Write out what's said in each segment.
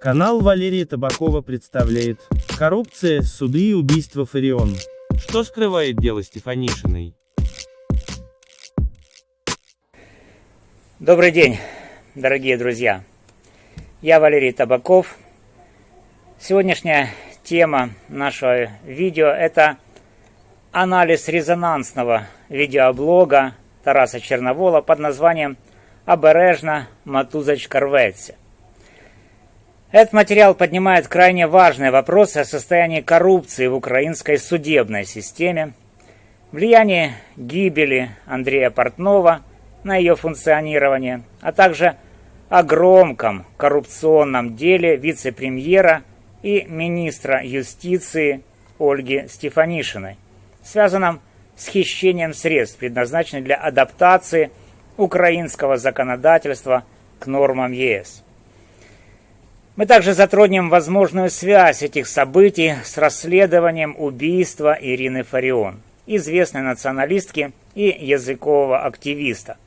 Канал Валерия Табакова представляет «Коррупция, суды и убийство Фарион». Что скрывает дело Стефанишиной? Добрый день, дорогие друзья. Я Валерий Табаков. Сегодняшняя тема нашего видео – это анализ резонансного видеоблога Тараса Черновола под названием «Обережно мотузочка рветься». Этот материал поднимает крайне важные вопросы о состоянии коррупции в украинской судебной системе, влиянии гибели Андрея Портнова на ее функционирование, а также о громком коррупционном деле вице-премьера и министра юстиции Ольги Стефанишиной, связанном с хищением средств, предназначенных для адаптации украинского законодательства к нормам ЕС. Мы также затронем возможную связь этих событий с расследованием убийства Ирины Фарион, известной националистки и языкового активиста.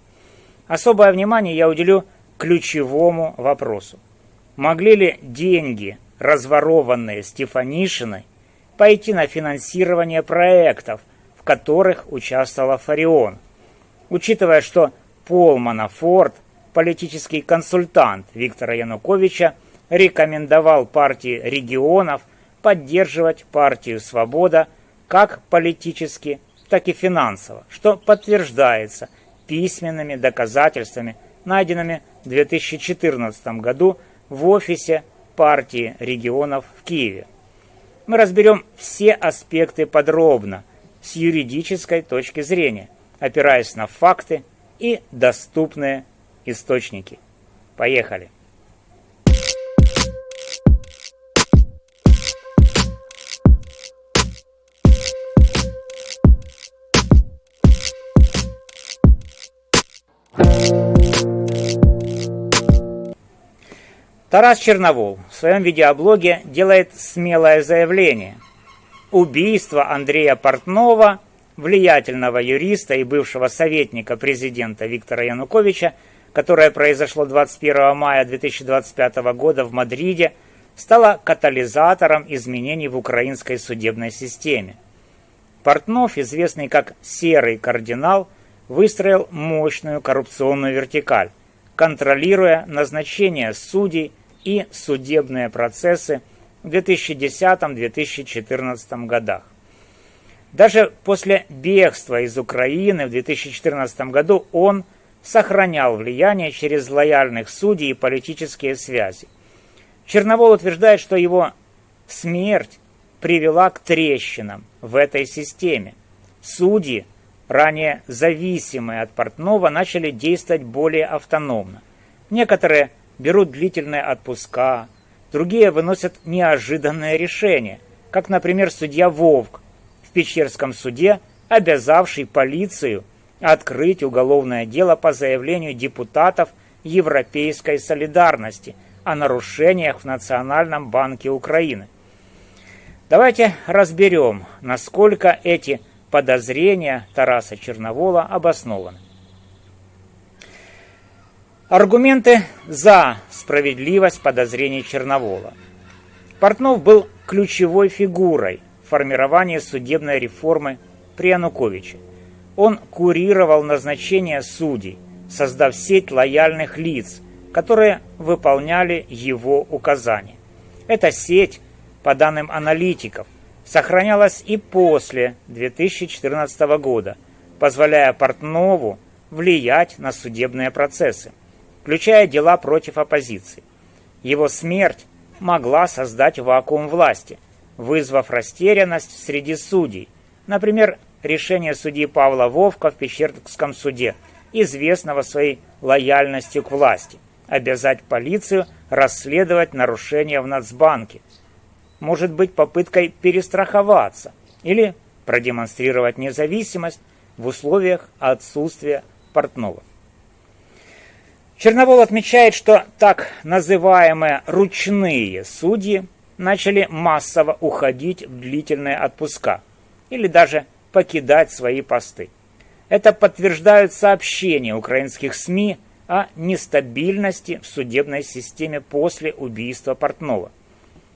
Особое внимание я уделю ключевому вопросу. Могли ли деньги, разворованные Стефанишиной, пойти на финансирование проектов, в которых участвовала Фарион, учитывая, что Пол Манафорт, политический консультант Виктора Януковича, рекомендовал партии регионов поддерживать партию «Свобода» как политически, так и финансово, что подтверждается письменными доказательствами, найденными в 2014 году в офисе партии регионов в Киеве. Мы разберем все аспекты подробно, с юридической точки зрения, опираясь на факты и доступные источники. Поехали! Тарас Черновол в своем видеоблоге делает смелое заявление. Убийство Андрея Портнова, влиятельного юриста и бывшего советника президента Виктора Януковича, которое произошло 21 мая 2025 года в Мадриде, стало катализатором изменений в украинской судебной системе. Портнов, известный как «серый кардинал», выстроил мощную коррупционную вертикаль, контролируя назначение судей и судебные процессы в 2010-2014 годах. Даже после бегства из Украины в 2014 году он сохранял влияние через лояльных судей и политические связи. Черновол утверждает, что его смерть привела к трещинам в этой системе. Судьи, ранее зависимые от Портнова, начали действовать более автономно. Некоторые берут длительные отпуска, другие выносят неожиданные решения, как, например, судья Вовк в Печерском суде, обязавший полицию открыть уголовное дело по заявлению депутатов Европейской солидарности о нарушениях в Национальном банке Украины. Давайте разберем, насколько эти подозрения Тараса Черновола обоснованы. Аргументы за справедливость подозрений Черновола. Портнов был ключевой фигурой в формировании судебной реформы при Януковиче. Он курировал назначение судей, создав сеть лояльных лиц, которые выполняли его указания. Эта сеть, по данным аналитиков, сохранялась и после 2014 года, позволяя Портнову влиять на судебные процессы, включая дела против оппозиции. Его смерть могла создать вакуум власти, вызвав растерянность среди судей. Например, решение судьи Павла Вовка в Печерском суде, известного своей лояльностью к власти, обязать полицию расследовать нарушения в Нацбанке, может быть попыткой перестраховаться или продемонстрировать независимость в условиях отсутствия Портнова. Черновол отмечает, что так называемые ручные судьи начали массово уходить в длительные отпуска или даже покидать свои посты. Это подтверждают сообщения украинских СМИ о нестабильности в судебной системе после убийства Портнова.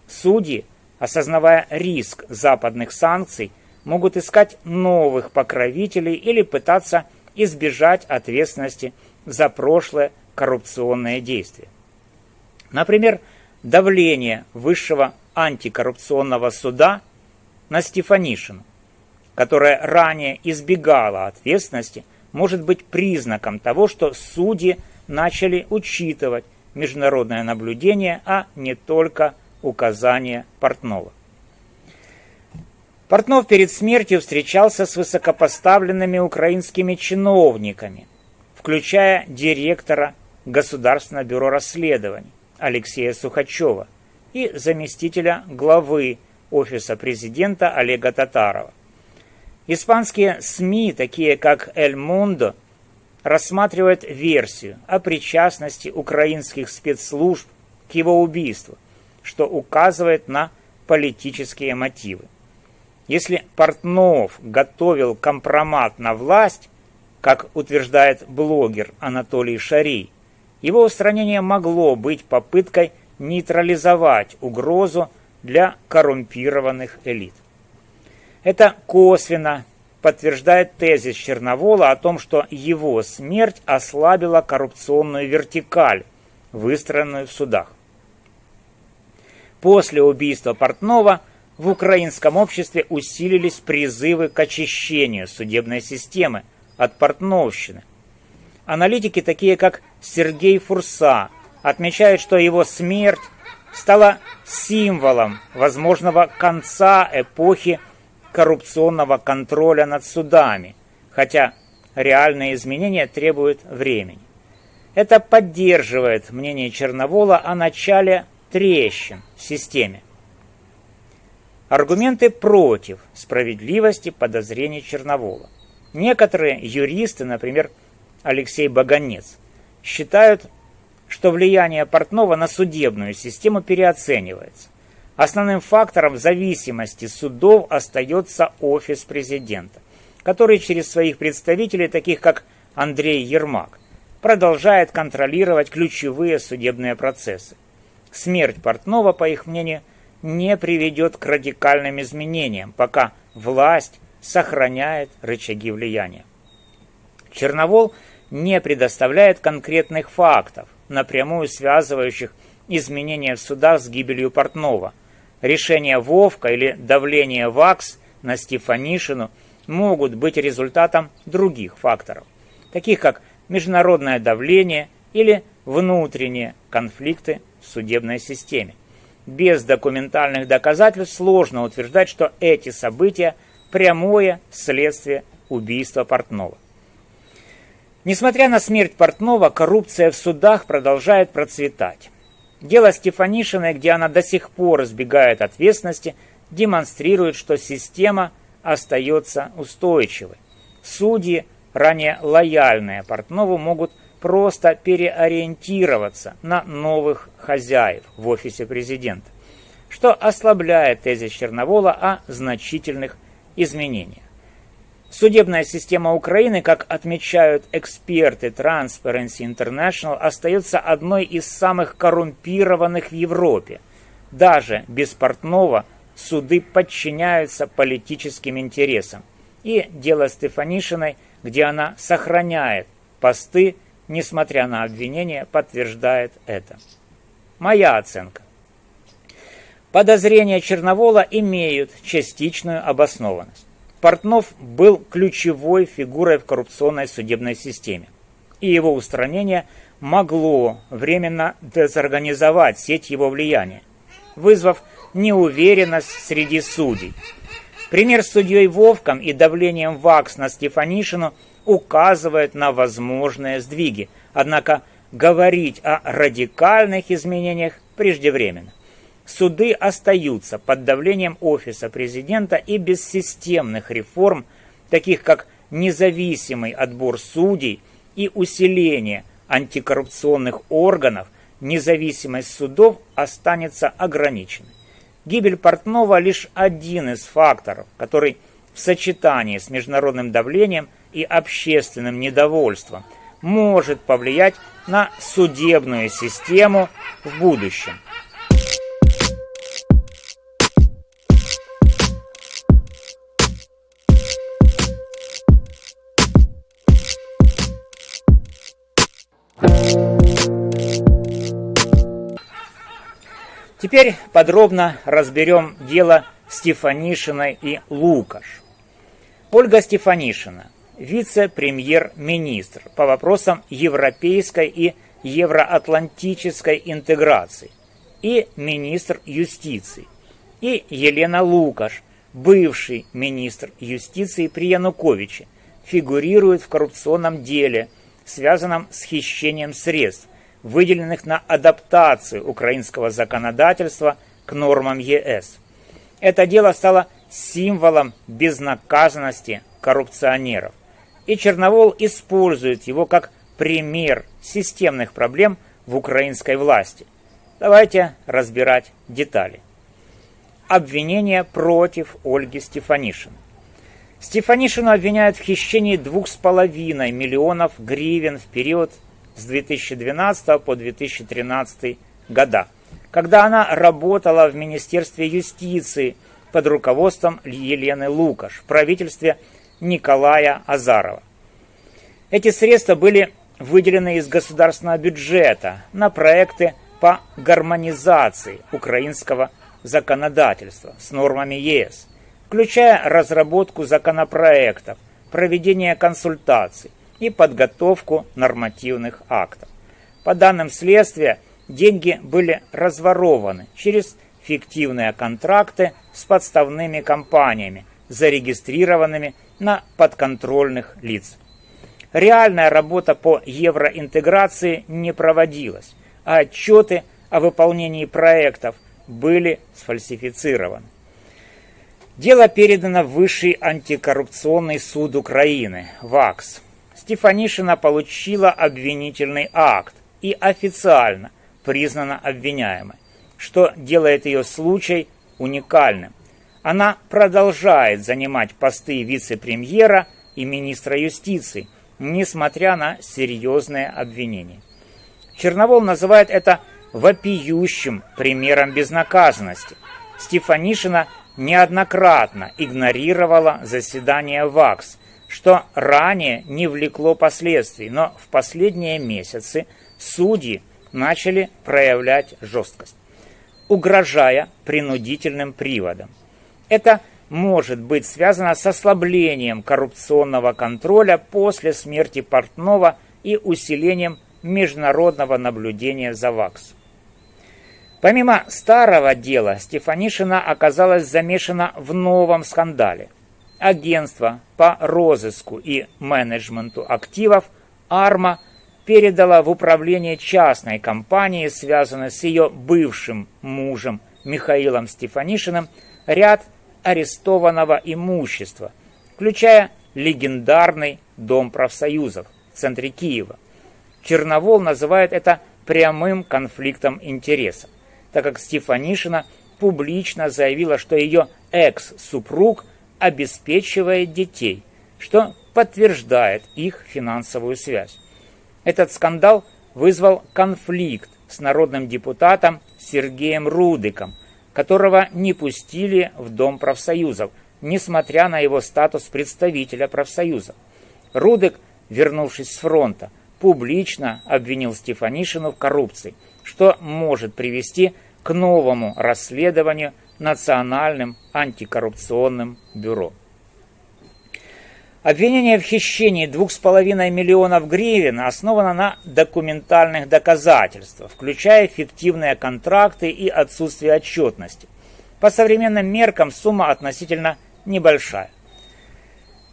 Судьи, осознавая риск западных санкций, могут искать новых покровителей или пытаться избежать ответственности за прошлое коррупционное действие. Например, давление Высшего антикоррупционного суда на Стефанишину, которая ранее избегала ответственности, может быть признаком того, что судьи начали учитывать международное наблюдение, а не только указания Портнова. Портнов перед смертью встречался с высокопоставленными украинскими чиновниками, включая директора Государственного бюро расследований Алексея Сухачева и заместителя главы Офиса президента Олега Татарова. Испанские СМИ, такие как «Эль Мундо», рассматривают версию о причастности украинских спецслужб к его убийству, что указывает на политические мотивы. Если Портнов готовил компромат на власть, как утверждает блогер Анатолий Шарий, его устранение могло быть попыткой нейтрализовать угрозу для коррумпированных элит. Это косвенно подтверждает тезис Черновола о том, что его смерть ослабила коррупционную вертикаль, выстроенную в судах. После убийства Портнова в украинском обществе усилились призывы к очищению судебной системы от портновщины. Аналитики, такие как Сергей Фурса, отмечают, что его смерть стала символом возможного конца эпохи коррупционного контроля над судами, хотя реальные изменения требуют времени. Это поддерживает мнение Черновола о начале трещин в системе. Аргументы против справедливости подозрений Черновола. Некоторые юристы, например, Алексей Баганец, считают, что влияние Портнова на судебную систему переоценивается. Основным фактором зависимости судов остается Офис президента, который через своих представителей, таких как Андрей Ермак, продолжает контролировать ключевые судебные процессы. Смерть Портнова, по их мнению, не приведет к радикальным изменениям, пока власть сохраняет рычаги влияния. Черновол не предоставляет конкретных фактов, напрямую связывающих изменения в судах с гибелью Портнова. Решение Вовка или давление ВАКС на Стефанишину могут быть результатом других факторов, таких как международное давление или внутренние конфликты в судебной системе. Без документальных доказательств сложно утверждать, что эти события – прямое следствие убийства Портнова. Несмотря на смерть Портнова, коррупция в судах продолжает процветать. Дело Стефанишиной, где она до сих пор избегает ответственности, демонстрирует, что система остается устойчивой. Судьи, ранее лояльные Портнову, могут просто переориентироваться на новых хозяев в Офисе президента, что ослабляет тезис Черновола о значительных изменениях. Судебная система Украины, как отмечают эксперты Transparency International, остается одной из самых коррумпированных в Европе. Даже без Портнова суды подчиняются политическим интересам. И дело Стефанишиной, где она сохраняет посты, несмотря на обвинения, подтверждает это. Моя оценка. Подозрения Черновола имеют частичную обоснованность. Портнов был ключевой фигурой в коррупционной судебной системе, и его устранение могло временно дезорганизовать сеть его влияния, вызвав неуверенность среди судей. Пример с судьей Вовком и давлением ВАКС на Стефанишину указывает на возможные сдвиги, однако говорить о радикальных изменениях преждевременно. Суды остаются под давлением Офиса президента, и без системных реформ, таких как независимый отбор судей и усиление антикоррупционных органов, независимость судов останется ограниченной. Гибель Портнова лишь один из факторов, который в сочетании с международным давлением и общественным недовольством может повлиять на судебную систему в будущем. Теперь подробно разберем дело Стефанишиной и Лукаш. Ольга Стефанишина, вице-премьер-министр по вопросам европейской и евроатлантической интеграции и министр юстиции, и Елена Лукаш, бывший министр юстиции при Януковиче, фигурирует в коррупционном деле, связанном с хищением средств, выделенных на адаптацию украинского законодательства к нормам ЕС. Это дело стало символом безнаказанности коррупционеров, и Черновол использует его как пример системных проблем в украинской власти. Давайте разбирать детали. Обвинение против Ольги Стефанишиной. Стефанишину обвиняют в хищении 2,5 миллионов гривен в период с 2012 по 2013 года, когда она работала в Министерстве юстиции под руководством Елены Лукаш в правительстве Николая Азарова. Эти средства были выделены из государственного бюджета на проекты по гармонизации украинского законодательства с нормами ЕС, включая разработку законопроектов, проведение консультаций и подготовку нормативных актов. По данным следствия, деньги были разворованы через фиктивные контракты с подставными компаниями, зарегистрированными на подконтрольных лиц. Реальная работа по евроинтеграции не проводилась, а отчеты о выполнении проектов были сфальсифицированы. Дело передано в Высший антикоррупционный суд Украины, ВАКС. Стефанишина получила обвинительный акт и официально признана обвиняемой, что делает ее случай уникальным. Она продолжает занимать посты вице-премьера и министра юстиции, несмотря на серьезные обвинения. Черновол называет это вопиющим примером безнаказанности. Стефанишина неоднократно игнорировала заседания ВАКС, что ранее не влекло последствий, но в последние месяцы судьи начали проявлять жесткость, угрожая принудительным приводом. Это может быть связано с ослаблением коррупционного контроля после смерти Портнова и усилением международного наблюдения за ВАКС. Помимо старого дела, Стефанишина оказалась замешана в новом скандале. Агентство по розыску и менеджменту активов «Арма» передало в управление частной компании, связанной с ее бывшим мужем Михаилом Стефанишиным, ряд арестованного имущества, включая легендарный Дом профсоюзов в центре Киева. Черновол называет это прямым конфликтом интересов, так как Стефанишина публично заявила, что ее экс-супруг обеспечивает детей, что подтверждает их финансовую связь. Этот скандал вызвал конфликт с народным депутатом Сергеем Рудыком, которого не пустили в Дом профсоюзов, несмотря на его статус представителя профсоюза. Рудык, вернувшись с фронта, публично обвинил Стефанишину в коррупции, что может привести к новому расследованию Национальным антикоррупционным бюро. Обвинение в хищении 2,5 миллионов гривен основано на документальных доказательствах, включая фиктивные контракты и отсутствие отчетности. По современным меркам сумма относительно небольшая.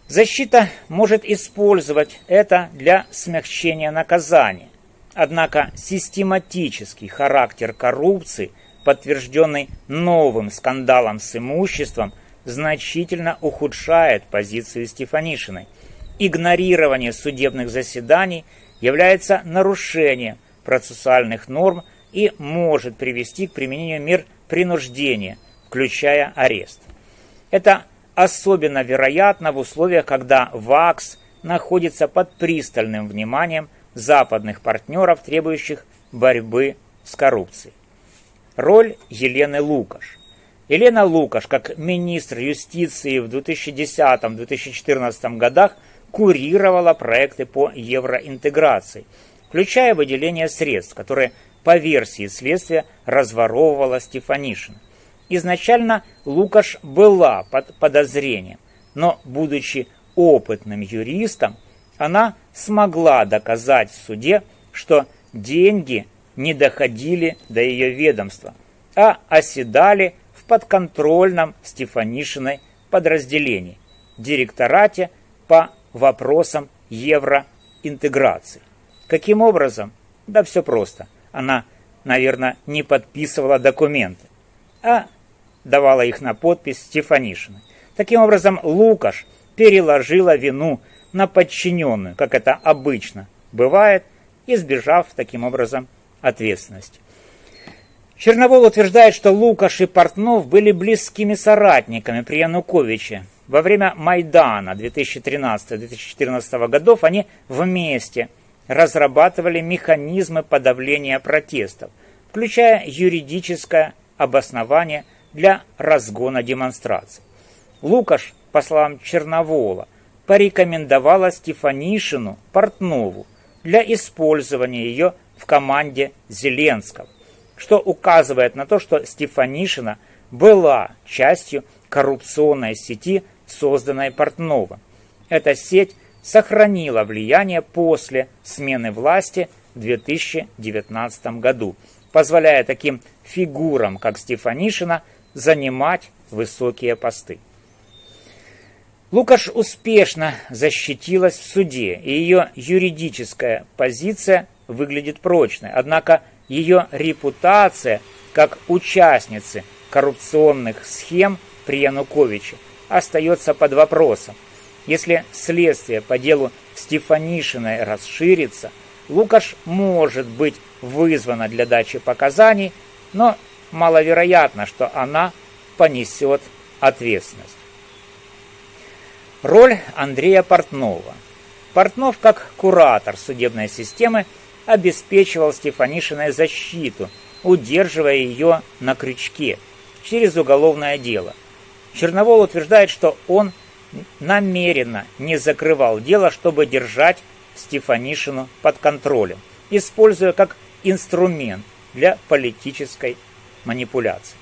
Защита может использовать это для смягчения наказания. Однако систематический характер коррупции, подтвержденный новым скандалом с имуществом, значительно ухудшает позицию Стефанишиной. Игнорирование судебных заседаний является нарушением процессуальных норм и может привести к применению мер принуждения, включая арест. Это особенно вероятно в условиях, когда ВАКС находится под пристальным вниманием западных партнеров, требующих борьбы с коррупцией. Роль Елены Лукаш. Елена Лукаш, как министр юстиции в 2010-2014 годах, курировала проекты по евроинтеграции, включая выделение средств, которые по версии следствия разворовывала Стефанишина. Изначально Лукаш была под подозрением, но, будучи опытным юристом, она смогла доказать в суде, что деньги не доходили до ее ведомства, а оседали в подконтрольном Стефанишиной подразделении – директорате по вопросам евроинтеграции. Каким образом? Да все просто. Она, наверное, не подписывала документы, а давала их на подпись Стефанишиной. Таким образом, Лукаш переложила вину на подчиненную, как это обычно бывает, избежав таким образом ответственности. Черновол утверждает, что Лукаш и Портнов были близкими соратниками при Януковиче. Во время Майдана 2013-2014 годов они вместе разрабатывали механизмы подавления протестов, включая юридическое обоснование для разгона демонстраций. Лукаш, по словам Черновола, порекомендовала Стефанишину Портнову для использования ее в команде Зеленского, что указывает на то, что Стефанишина была частью коррупционной сети, созданной Портновым. Эта сеть сохранила влияние после смены власти в 2019 году, позволяя таким фигурам, как Стефанишина, занимать высокие посты. Лукаш успешно защитилась в суде, и ее юридическая позиция выглядит прочной. Однако ее репутация как участницы коррупционных схем при Януковиче остается под вопросом. Если следствие по делу Стефанишиной расширится, Лукаш может быть вызвана для дачи показаний, но маловероятно, что она понесет ответственность. Роль Андрея Портнова. Портнов, как куратор судебной системы, обеспечивал Стефанишиной защиту, удерживая ее на крючке через уголовное дело. Черновол утверждает, что он намеренно не закрывал дело, чтобы держать Стефанишину под контролем, используя как инструмент для политической манипуляции.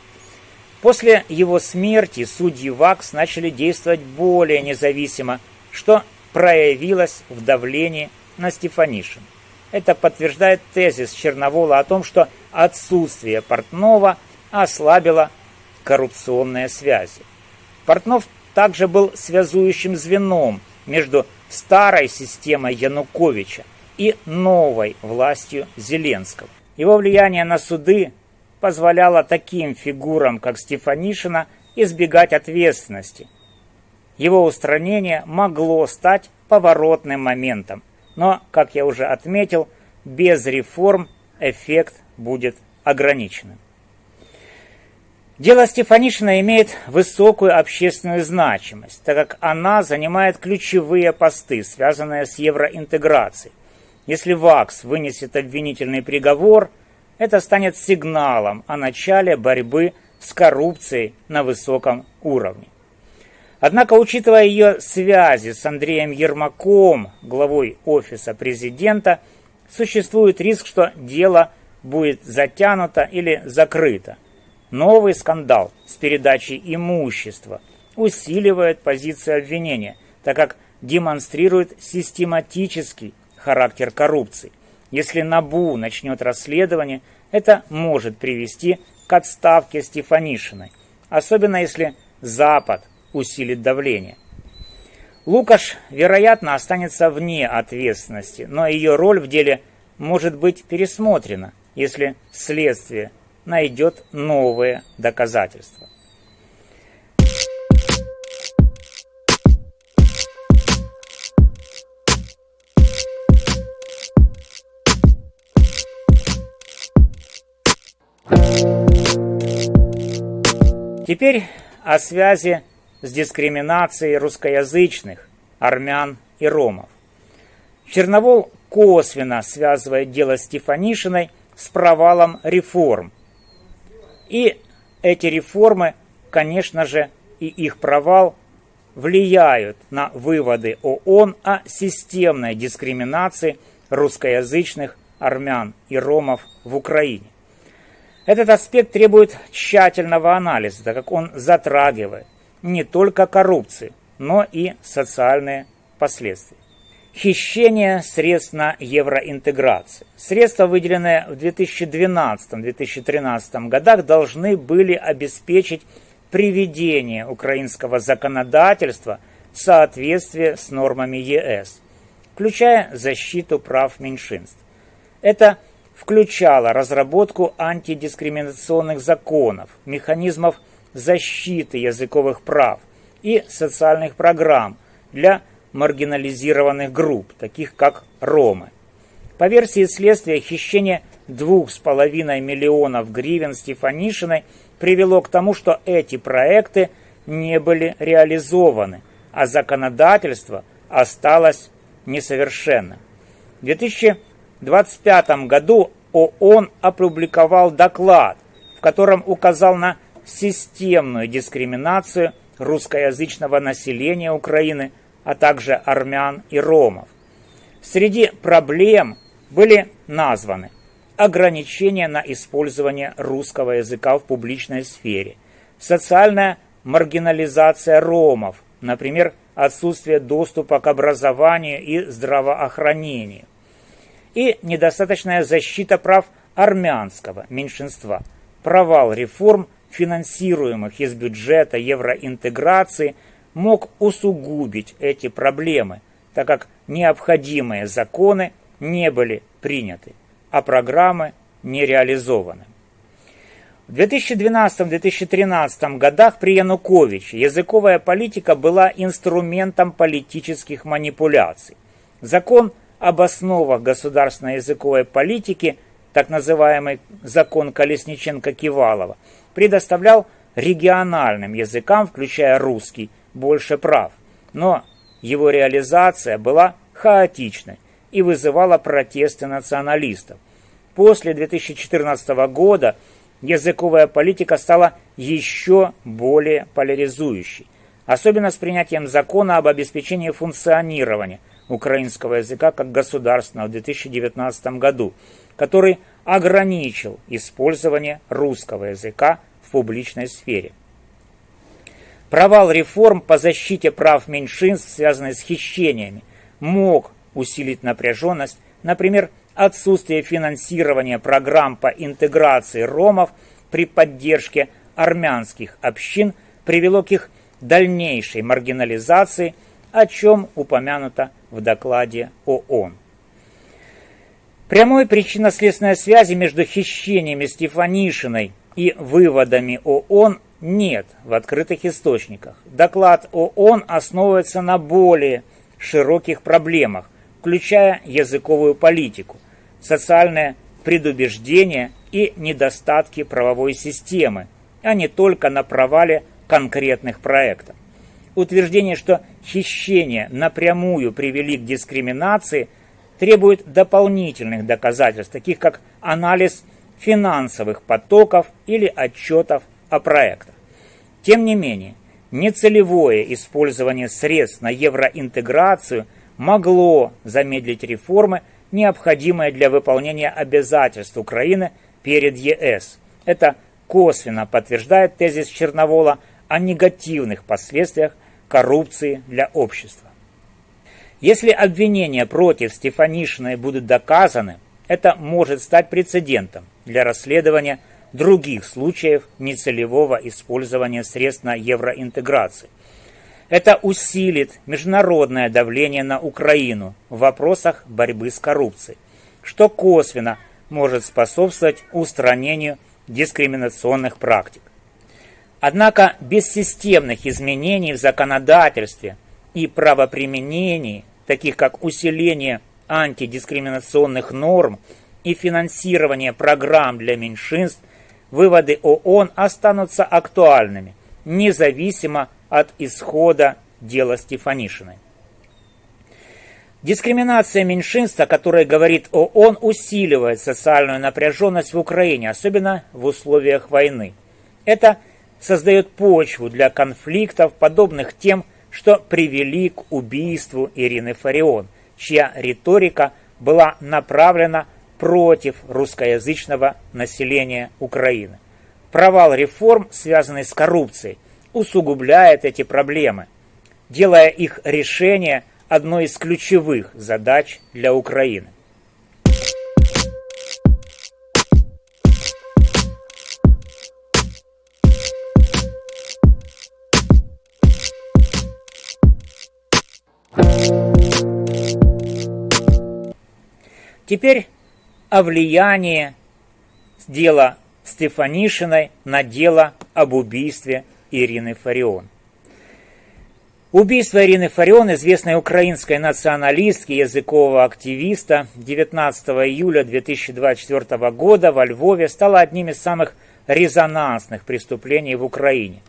После его смерти судьи ВАКС начали действовать более независимо, что проявилось в давлении на Стефанишину. Это подтверждает тезис Черновола о том, что отсутствие Портнова ослабило коррупционные связи. Портнов также был связующим звеном между старой системой Януковича и новой властью Зеленского. Его влияние на суды позволяло таким фигурам, как Стефанишина, избегать ответственности. Его устранение могло стать поворотным моментом, но, как я уже отметил, без реформ эффект будет ограниченным. Дело Стефанишина имеет высокую общественную значимость, так как она занимает ключевые посты, связанные с евроинтеграцией. Если ВАКС вынесет обвинительный приговор, это станет сигналом о начале борьбы с коррупцией на высоком уровне. Однако, учитывая ее связи с Андреем Ермаком, главой Офиса президента, существует риск, что дело будет затянуто или закрыто. Новый скандал с передачей имущества усиливает позицию обвинения, так как демонстрирует систематический характер коррупции. Если НАБУ начнет расследование, это может привести к отставке Стефанишиной, особенно если Запад усилит давление. Лукаш, вероятно, останется вне ответственности, но ее роль в деле может быть пересмотрена, если следствие найдет новые доказательства. Теперь о связи с дискриминацией русскоязычных, армян и ромов. Черновол косвенно связывает дело Стефанишиной с провалом реформ. И эти реформы, конечно же, и их провал влияют на выводы ООН о системной дискриминации русскоязычных армян и ромов в Украине. Этот аспект требует тщательного анализа, так как он затрагивает не только коррупцию, но и социальные последствия. Хищение средств на евроинтеграцию. Средства, выделенные в 2012-2013 годах, должны были обеспечить приведение украинского законодательства в соответствие с нормами ЕС, включая защиту прав меньшинств. Это включало разработку антидискриминационных законов, механизмов защиты языковых прав и социальных программ для маргинализированных групп, таких как ромы. По версии следствия, хищение 2,5 миллионов гривен Стефанишиной привело к тому, что эти проекты не были реализованы, а законодательство осталось несовершенным. В 2025 году ООН опубликовал доклад, в котором указал на системную дискриминацию русскоязычного населения Украины, а также армян и ромов. Среди проблем были названы ограничения на использование русского языка в публичной сфере, социальная маргинализация ромов, например, отсутствие доступа к образованию и здравоохранению, и недостаточная защита прав армянского меньшинства, провал реформ, финансируемых из бюджета евроинтеграции, мог усугубить эти проблемы, так как необходимые законы не были приняты, а программы не реализованы. В 2012-2013 годах при Януковиче языковая политика была инструментом политических манипуляций. Закон об основах государственной языковой политики, так называемый закон Колесниченко-Кивалова, предоставлял региональным языкам, включая русский, больше прав, но его реализация была хаотичной и вызывала протесты националистов. После 2014 года языковая политика стала еще более поляризующей, особенно с принятием закона об обеспечении функционирования украинского языка как государственного в 2019 году, который ограничил использование русского языка в публичной сфере. Провал реформ по защите прав меньшинств, связанный с хищениями, мог усилить напряженность, например, отсутствие финансирования программ по интеграции ромов при поддержке армянских общин привело к их дальнейшей маргинализации, о чем упомянуто в докладе ООН. Прямой причинно-следственной связи между хищениями Стефанишиной и выводами ООН нет в открытых источниках. Доклад ООН основывается на более широких проблемах, включая языковую политику, социальное предубеждение и недостатки правовой системы, а не только на провале конкретных проектов. Утверждение, что хищения напрямую привели к дискриминации, требует дополнительных доказательств, таких как анализ финансовых потоков или отчетов о проектах. Тем не менее, нецелевое использование средств на евроинтеграцию могло замедлить реформы, необходимые для выполнения обязательств Украины перед ЕС. Это косвенно подтверждает тезис Черновола о негативных последствиях коррупции для общества. Если обвинения против Стефанишиной будут доказаны, это может стать прецедентом для расследования других случаев нецелевого использования средств на евроинтеграцию. Это усилит международное давление на Украину в вопросах борьбы с коррупцией, что косвенно может способствовать устранению дискриминационных практик. Однако без системных изменений в законодательстве и правоприменении, таких как усиление антидискриминационных норм и финансирование программ для меньшинств, выводы ООН останутся актуальными, независимо от исхода дела Стефанишиной. Дискриминация меньшинств, о которой говорит ООН, усиливает социальную напряженность в Украине, особенно в условиях войны. Это создает почву для конфликтов, подобных тем, что привели к убийству Ирины Фарион, чья риторика была направлена против русскоязычного населения Украины. Провал реформ, связанный с коррупцией, усугубляет эти проблемы, делая их решение одной из ключевых задач для Украины. Теперь о влиянии дела Стефанишиной на дело об убийстве Ирины Фарион. Убийство Ирины Фарион, известной украинской националистки и языкового активиста, 19 июля 2024 года во Львове стало одним из самых резонансных преступлений в Украине.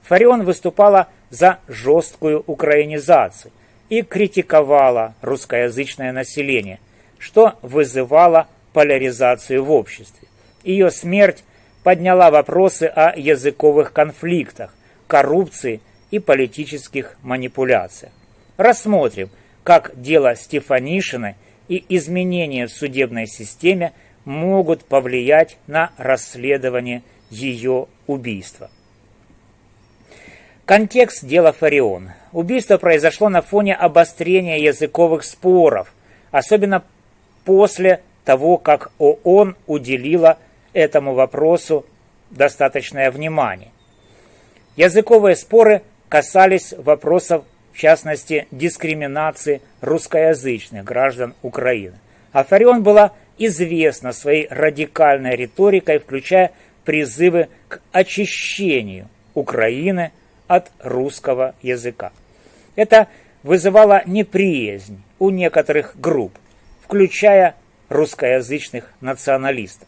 Фарион выступала за жесткую украинизацию и критиковала русскоязычное население, что вызывало поляризацию в обществе. Ее смерть подняла вопросы о языковых конфликтах, коррупции и политических манипуляциях. Рассмотрим, как дело Стефанишиной и изменения в судебной системе могут повлиять на расследование ее убийства. Контекст дела Фарион. Убийство произошло на фоне обострения языковых споров, особенно после того, как ООН уделила этому вопросу достаточное внимание. Языковые споры касались вопросов, в частности, дискриминации русскоязычных граждан Украины. А Фарион была известна своей радикальной риторикой, включая призывы к очищению Украины от русского языка. Это вызывало неприязнь у некоторых групп, включая русскоязычных националистов.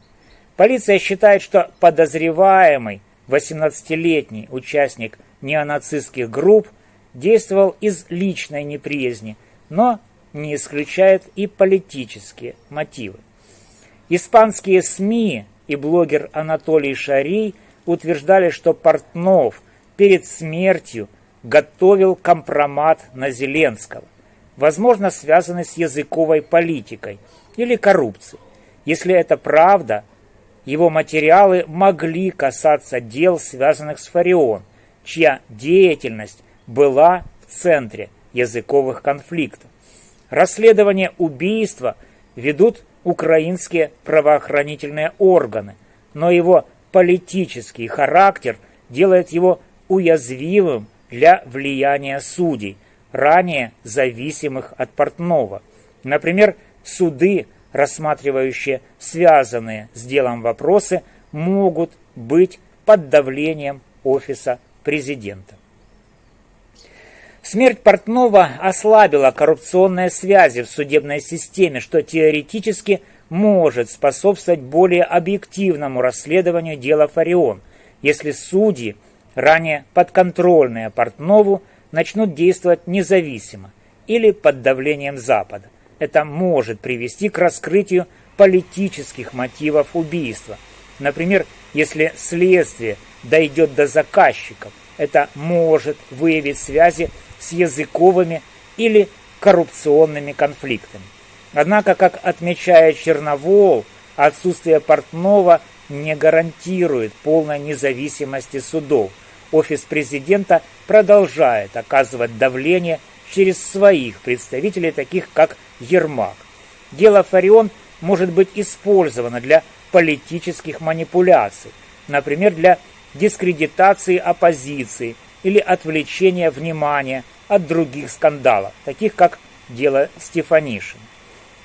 Полиция считает, что подозреваемый 18-летний участник неонацистских групп действовал из личной неприязни, но не исключает и политические мотивы. Испанские СМИ и блогер Анатолий Шарий утверждали, что Портнов перед смертью готовил компромат на Зеленского, возможно, связанный с языковой политикой или коррупцией. Если это правда, его материалы могли касаться дел, связанных с Фарион, чья деятельность была в центре языковых конфликтов. Расследование убийства ведут украинские правоохранительные органы, но его политический характер делает его уязвимым для влияния судей, ранее зависимых от Портнова. Например, суды, рассматривающие связанные с делом вопросы, могут быть под давлением офиса президента. Смерть Портнова ослабила коррупционные связи в судебной системе, что теоретически может способствовать более объективному расследованию дела Фарион, если судьи, ранее подконтрольные Портнову, начнут действовать независимо или под давлением Запада. Это может привести к раскрытию политических мотивов убийства. Например, если следствие дойдет до заказчиков, это может выявить связи с языковыми или коррупционными конфликтами. Однако, как отмечает Черновол, отсутствие Портнова не гарантирует полной независимости судов. Офис президента продолжает оказывать давление через своих представителей, таких как Ермак. Дело Фарион может быть использовано для политических манипуляций, например, для дискредитации оппозиции или отвлечения внимания от других скандалов, таких как дело Стефанишиной.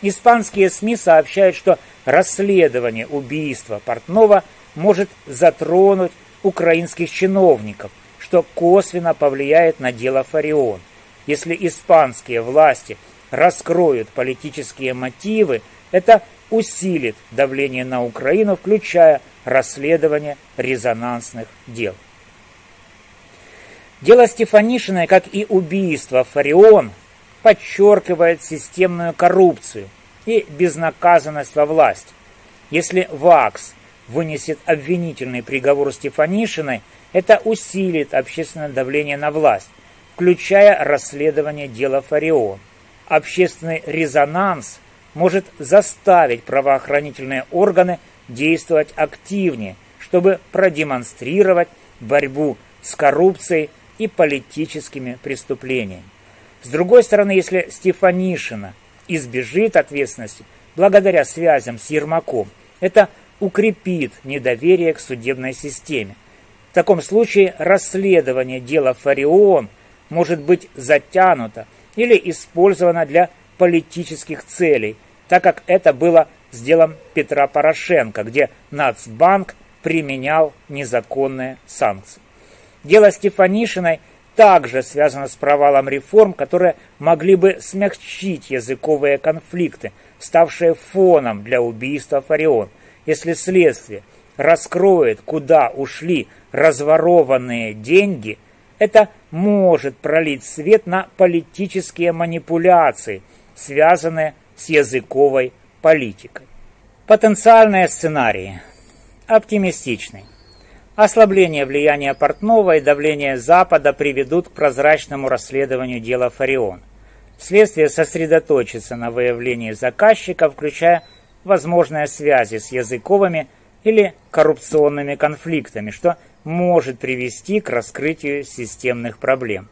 Испанские СМИ сообщают, что расследование убийства Портнова может затронуть украинских чиновников, что косвенно повлияет на дело Фарион. Если испанские власти раскроют политические мотивы, это усилит давление на Украину, включая расследование резонансных дел. Дело Стефанишиной, как и убийство Фарион, подчеркивает системную коррупцию и безнаказанность во власти. Если ВАКС вынесет обвинительный приговор Стефанишиной, это усилит общественное давление на власть, включая расследование дела Фарион. Общественный резонанс может заставить правоохранительные органы действовать активнее, чтобы продемонстрировать борьбу с коррупцией и политическими преступлениями. С другой стороны, если Стефанишина избежит ответственности благодаря связям с Ермаком, это укрепит недоверие к судебной системе. В таком случае расследование дела Фарион может быть затянуто или использовано для политических целей, так как это было с делом Петра Порошенко, где Нацбанк применял незаконные санкции. Дело Стефанишиной также связано с провалом реформ, которые могли бы смягчить языковые конфликты, ставшие фоном для убийства Фарион. Если следствие раскроет, куда ушли разворованные деньги, это может пролить свет на политические манипуляции, связанные с языковой политикой. Потенциальные сценарии. Оптимистичный. Ослабление влияния Портнова и давление Запада приведут к прозрачному расследованию дела Фарион. Следствие сосредоточится на выявлении заказчика, включая возможные связи с языковыми или коррупционными конфликтами, что может привести к раскрытию системных проблем.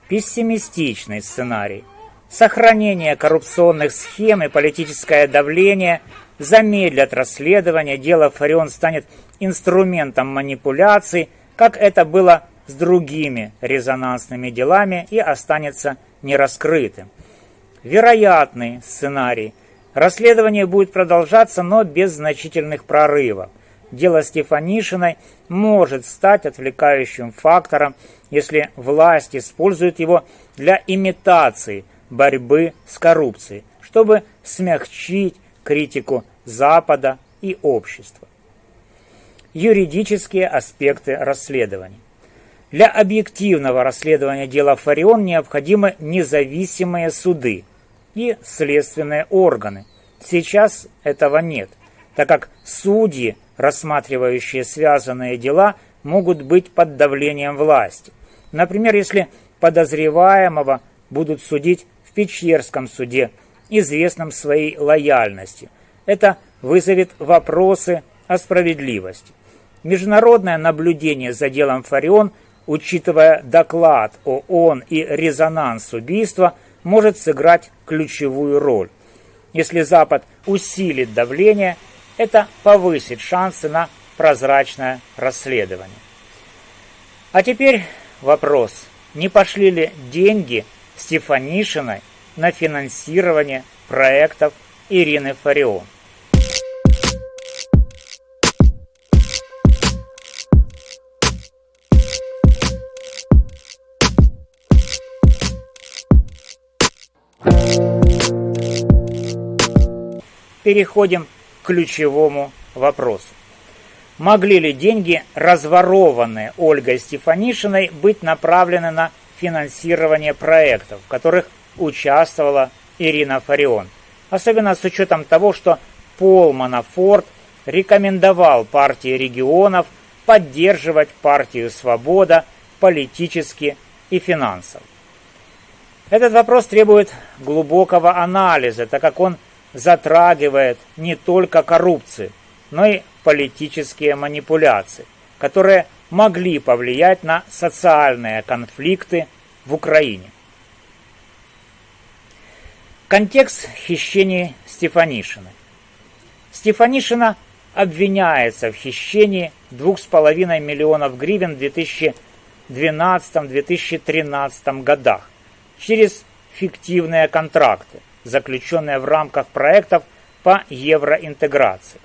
Пессимистичный сценарий. Сохранение коррупционных схем и политическое давление замедлят расследование, дело Фарион станет инструментом манипуляций, как это было с другими резонансными делами, и останется нераскрытым. Вероятный сценарий. Расследование будет продолжаться, но без значительных прорывов. Дело Стефанишиной может стать отвлекающим фактором, если власть использует его для имитации борьбы с коррупцией, чтобы смягчить критику Запада и общества. Юридические аспекты расследования. Для объективного расследования дела Фарион необходимы независимые суды и следственные органы. Сейчас этого нет, так как судьи, рассматривающие связанные дела, могут быть под давлением власти. Например, если подозреваемого будут судить в Печерском суде, известном своей лояльностью. Это вызовет вопросы о справедливости. Международное наблюдение за делом Фарион, учитывая доклад ООН и резонанс убийства, может сыграть ключевую роль. Если Запад усилит давление, это повысит шансы на прозрачное расследование. А теперь вопрос: не пошли ли деньги Стефанишиной на финансирование проектов Ирины Фарион? Переходим к ключевому вопросу. Могли ли деньги, разворованные Ольгой Стефанишиной, быть направлены на финансирование проектов, в которых участвовала Ирина Фарион? Особенно с учетом того, что Пол Манафорт рекомендовал партии регионов поддерживать партию «Свобода» политически и финансово. Этот вопрос требует глубокого анализа, так как он затрагивает не только коррупцию, но и политические манипуляции, которые могли повлиять на социальные конфликты в Украине. Контекст хищений Стефанишиной. Стефанишина обвиняется в хищении 2,5 миллионов гривен в 2012-2013 годах через фиктивные контракты, заключенные в рамках проектов по евроинтеграции.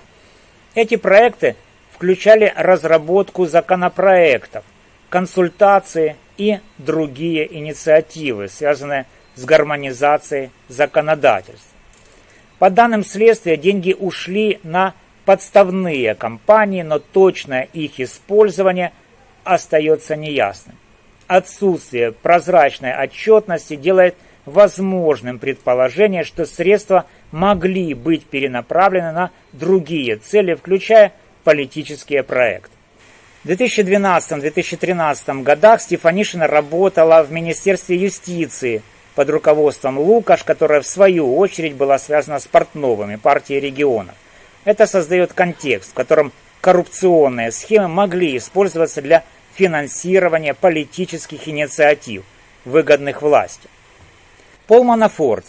Эти проекты включали разработку законопроектов, консультации и другие инициативы, связанные с гармонизацией законодательства. По данным следствия, деньги ушли на подставные компании, но точное их использование остается неясным. Отсутствие прозрачной отчетности делает возможным предположение, что средства могли быть перенаправлены на другие цели, включая политические проекты. В 2012-2013 годах Стефанишина работала в Министерстве юстиции под руководством Лукаш, которая в свою очередь была связана с Портновым и партией регионов. Это создает контекст, в котором коррупционные схемы могли использоваться для финансирования политических инициатив, выгодных власти. Пол Манафорт,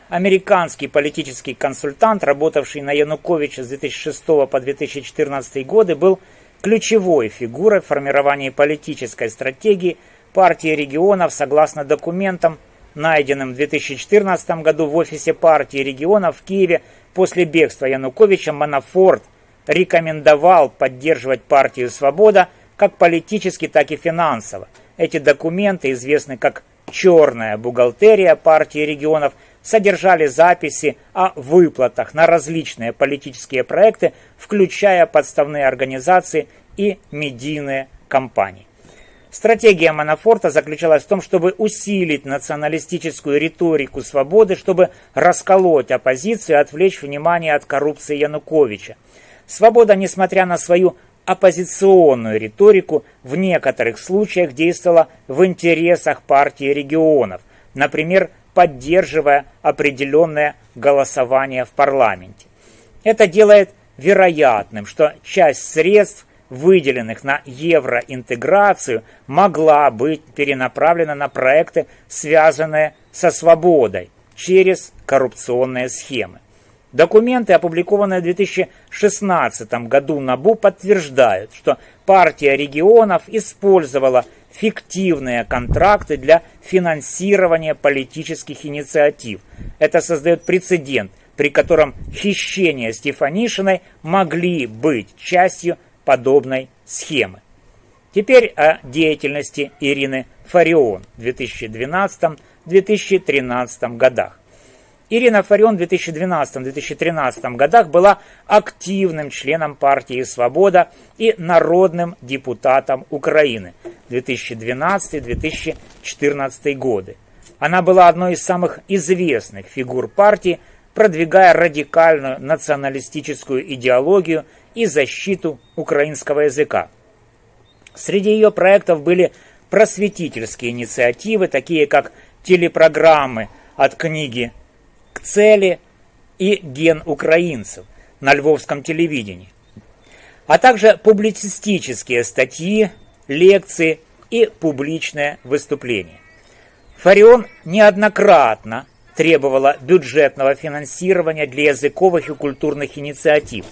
американский политический консультант, работавший на Януковича с 2006 по 2014 годы, был ключевой фигурой в формировании политической стратегии партии регионов согласно документам, найденным в 2014 году в офисе партии регионов в Киеве. После бегства Януковича Манафорт рекомендовал поддерживать партию «Свобода» как политически, так и финансово. Эти документы, известны как «черная бухгалтерия» партии регионов, содержали записи о выплатах на различные политические проекты, включая подставные организации и медийные кампании. Стратегия Манафорта заключалась в том, чтобы усилить националистическую риторику «Свободы», чтобы расколоть оппозицию и отвлечь внимание от коррупции Януковича. «Свобода», несмотря на свою оппозиционную риторику, в некоторых случаях действовала в интересах партии регионов, например, поддерживая определенное голосование в парламенте. Это делает вероятным, что часть средств, выделенных на евроинтеграцию, могла быть перенаправлена на проекты, связанные со свободой, через коррупционные схемы. Документы, опубликованные в 2016 году НАБУ, подтверждают, что партия регионов использовала фиктивные контракты для финансирования политических инициатив. Это создает прецедент, при котором хищения Стефанишиной могли быть частью подобной схемы. Теперь о деятельности Ирины Фарион в 2012-2013 годах. Ирина Фарион в 2012-2013 годах была активным членом партии «Свобода» и народным депутатом Украины 2012-2014 годы. Она была одной из самых известных фигур партии, продвигая радикальную националистическую идеологию и защиту украинского языка. Среди ее проектов были просветительские инициативы, такие как телепрограммы «От книги к цели» и «Ген украинцев» на львовском телевидении, а также публицистические статьи, лекции и публичные выступления. Фарион неоднократно требовала бюджетного финансирования для языковых и культурных инициатив.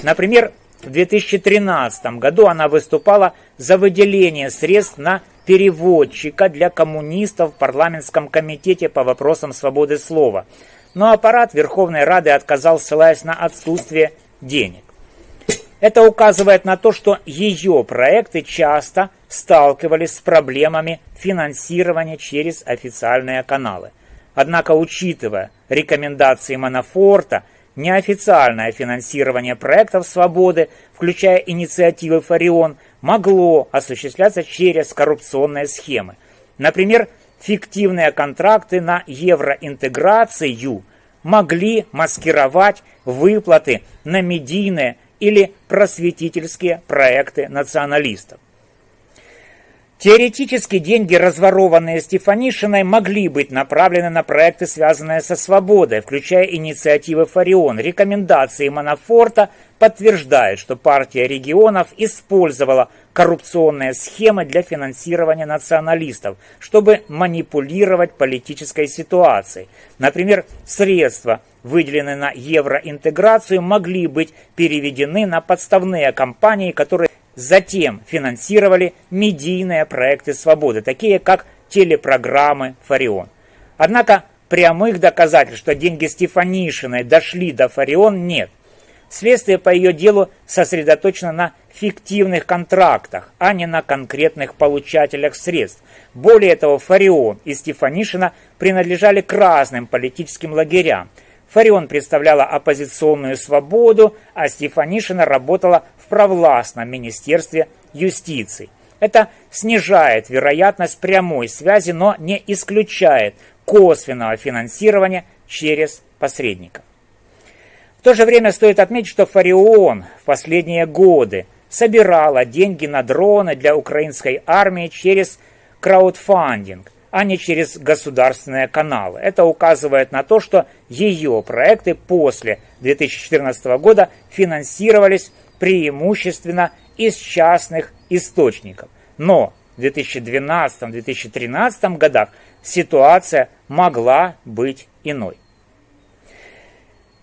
Например, в 2013 году она выступала за выделение средств на переводчика для коммунистов в парламентском комитете по вопросам свободы слова, но аппарат Верховной Рады отказал, ссылаясь на отсутствие денег. Это указывает на то, что ее проекты часто сталкивались с проблемами финансирования через официальные каналы. Однако, учитывая рекомендации Манафорта, неофициальное финансирование проектов «Свободы», включая инициативы Фарион, могло осуществляться через коррупционные схемы. Например, фиктивные контракты на евроинтеграцию могли маскировать выплаты на медийные или просветительские проекты националистов. Теоретически деньги, разворованные Стефанишиной, могли быть направлены на проекты, связанные со свободой, включая инициативы Фарион. Рекомендации Манафорта подтверждают, что партия регионов использовала коррупционные схемы для финансирования националистов, чтобы манипулировать политической ситуацией. Например, средства, выделенные на евроинтеграцию, могли быть переведены на подставные кампании, которые затем финансировали медийные проекты «Свободы», такие как телепрограммы Фарион. Однако прямых доказательств, что деньги Стефанишиной дошли до Фарион, нет. Следствие по ее делу сосредоточено на фиктивных контрактах, а не на конкретных получателях средств. Более того, Фарион и Стефанишина принадлежали к разным политическим лагерям. Фарион представляла оппозиционную «Свободу», а Стефанишина работала в провластном Министерстве юстиции. Это снижает вероятность прямой связи, но не исключает косвенного финансирования через посредников. В то же время стоит отметить, что Фарион в последние годы собирала деньги на дроны для украинской армии через краудфандинг, а не через государственные каналы. Это указывает на то, что ее проекты после 2014 года финансировались преимущественно из частных источников. Но в 2012-2013 годах ситуация могла быть иной.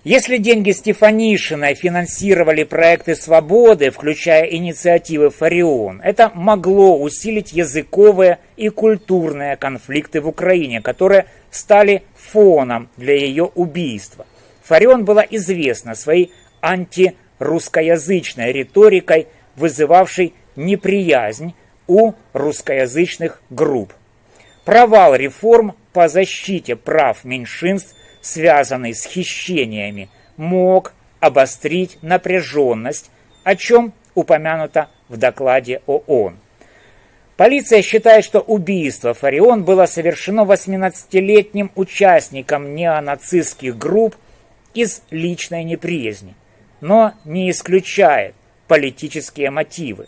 Если деньги Стефанишиной финансировали проекты «Свободы», включая инициативы «Фарион», это могло усилить языковые и культурные конфликты в Украине, которые стали фоном для ее убийства. «Фарион» была известна своей антирусскоязычной риторикой, вызывавшей неприязнь у русскоязычных групп. Провал реформ по защите прав меньшинств, связанный с хищениями, мог обострить напряженность, о чем упомянуто в докладе ООН. Полиция считает, что убийство Фарион было совершено 18-летним участником неонацистских групп из личной неприязни, но не исключает политические мотивы.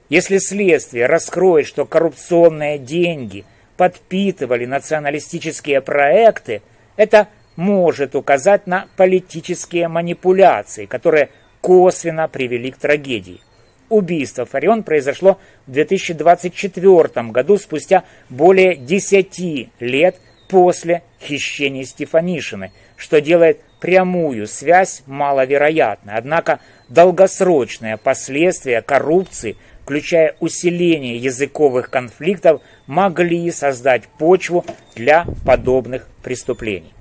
Если следствие раскроет, что коррупционные деньги подпитывали националистические проекты, это может указать на политические манипуляции, которые косвенно привели к трагедии. Убийство Фарион произошло в 2024 году, спустя более 10 лет после хищений Стефанишиной, что делает прямую связь маловероятной. Однако долгосрочные последствия коррупции, включая усиление языковых конфликтов, могли создать почву для подобных преступлений.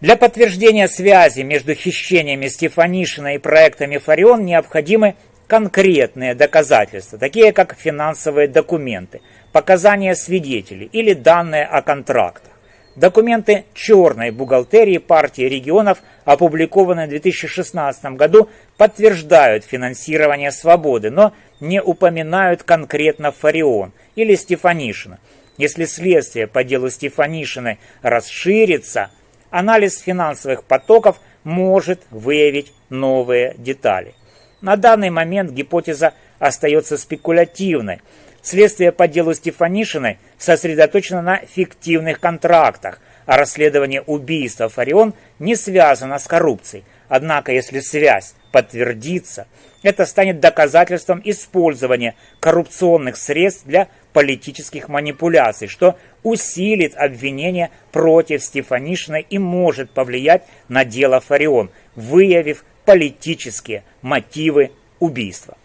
Для подтверждения связи между хищениями Стефанишиной и проектами Фарион необходимы конкретные доказательства, такие как финансовые документы, показания свидетелей или данные о контрактах. Документы черной бухгалтерии партии регионов, опубликованные в 2016 году, подтверждают финансирование «Свободы», но не упоминают конкретно Фарион или Стефанишина. Если следствие по делу Стефанишиной расширится, анализ финансовых потоков может выявить новые детали. На данный момент гипотеза остается спекулятивной. Следствие по делу Стефанишиной сосредоточено на фиктивных контрактах, а расследование убийства Фарион не связано с коррупцией. Однако, если связь подтвердится, это станет доказательством использования коррупционных средств для политических манипуляций, что усилит обвинение против Стефанишиной и может повлиять на дело Фарион, выявив политические мотивы убийства.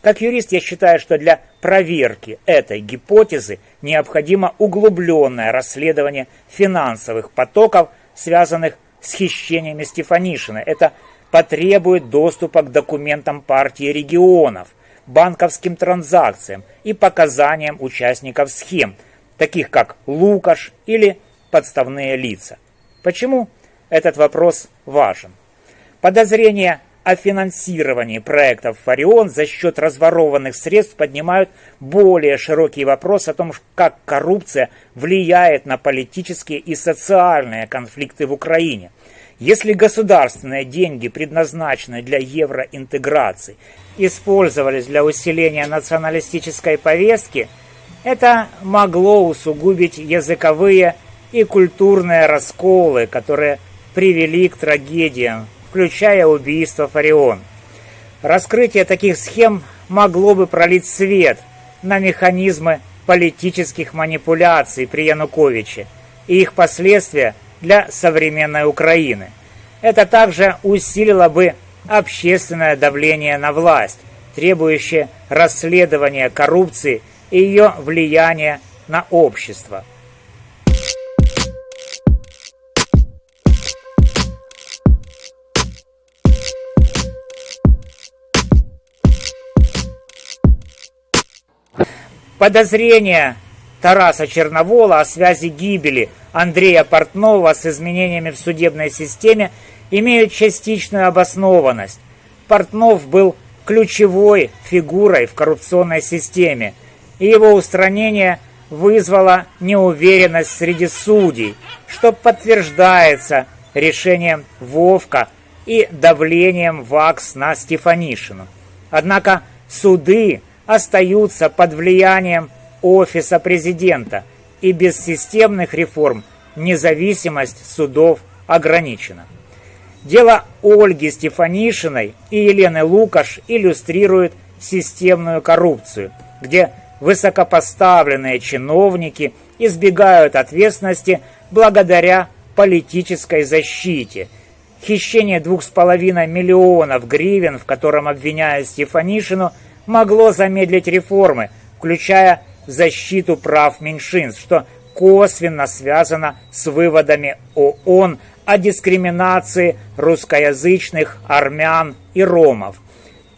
Как юрист я считаю, что для проверки этой гипотезы необходимо углубленное расследование финансовых потоков, связанных с хищениями Стефанишиной. Это потребует доступа к документам партии регионов, банковским транзакциям и показаниям участников схем, таких как Лукаш или подставные лица. Почему этот вопрос важен? Подозрения о финансировании проектов Фарион за счет разворованных средств поднимают более широкий вопрос о том, как коррупция влияет на политические и социальные конфликты в Украине. Если государственные деньги, предназначенные для евроинтеграции, использовались для усиления националистической повестки, это могло усугубить языковые и культурные расколы, которые привели к трагедиям, включая убийство Фарион. Раскрытие таких схем могло бы пролить свет на механизмы политических манипуляций при Януковиче и их последствия для современной Украины. Это также усилило бы общественное давление на власть, требующее расследования коррупции и ее влияния на общество. Подозрения Тараса Черновола о связи гибели Андрея Портнова с изменениями в судебной системе имеют частичную обоснованность. Портнов был ключевой фигурой в коррупционной системе, и его устранение вызвало неуверенность среди судей, что подтверждается решением Вовка и давлением ВАКС на Стефанишину. Однако суды остаются под влиянием Офиса президента, и без системных реформ независимость судов ограничена. Дело Ольги Стефанишиной и Елены Лукаш иллюстрирует системную коррупцию, где высокопоставленные чиновники избегают ответственности благодаря политической защите. Хищение 2,5 миллионов гривен, в котором обвиняют Стефанишину, могло замедлить реформы, включая защиту прав меньшинств, что косвенно связано с выводами ООН о дискриминации русскоязычных армян и ромов.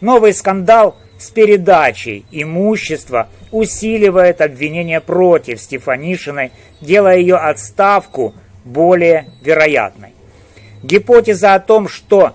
Новый скандал с передачей имущества усиливает обвинения против Стефанишиной, делая ее отставку более вероятной. Гипотеза о том, что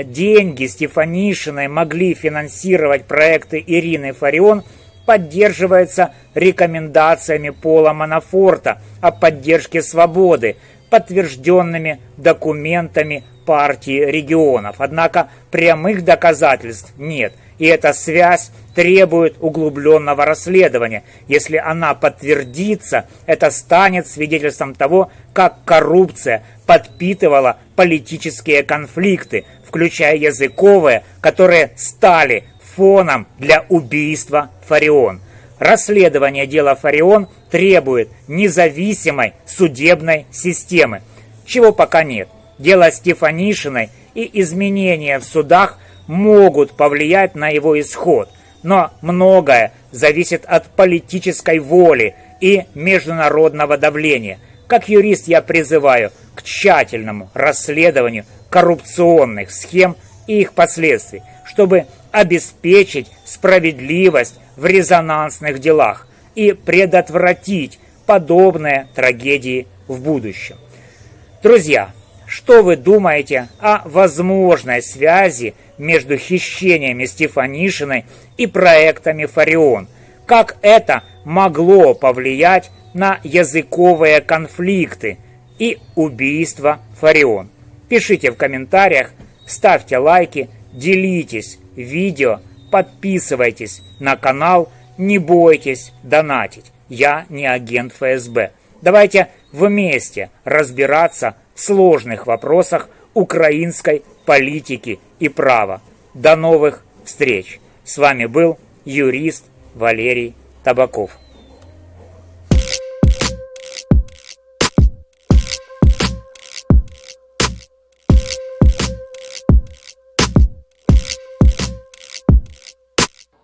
деньги Стефанишиной могли финансировать проекты Ирины Фарион, поддерживается рекомендациями Пола Манафорта о поддержке свободы, подтвержденными документами партии регионов. Однако прямых доказательств нет, и эта связь требует углубленного расследования. Если она подтвердится, это станет свидетельством того, как коррупция подпитывала политические конфликты, включая языковые, которые стали фоном для убийства Фарион. Расследование дела Фарион требует независимой судебной системы, чего пока нет. Дело Стефанишиной и изменения в судах могут повлиять на его исход, но многое зависит от политической воли и международного давления. Как юрист я призываю к тщательному расследованию коррупционных схем и их последствий, чтобы обеспечить справедливость в резонансных делах и предотвратить подобные трагедии в будущем. Друзья, что вы думаете о возможной связи между хищениями Стефанишиной и проектами Фарион? Как это могло повлиять на языковые конфликты и убийство Фарион? Пишите в комментариях, ставьте лайки, делитесь видео, подписывайтесь на канал, не бойтесь донатить. Я не агент ФСБ. Давайте вместе разбираться в сложных вопросах украинской политики и права. До новых встреч! С вами был юрист Валерий Табаков.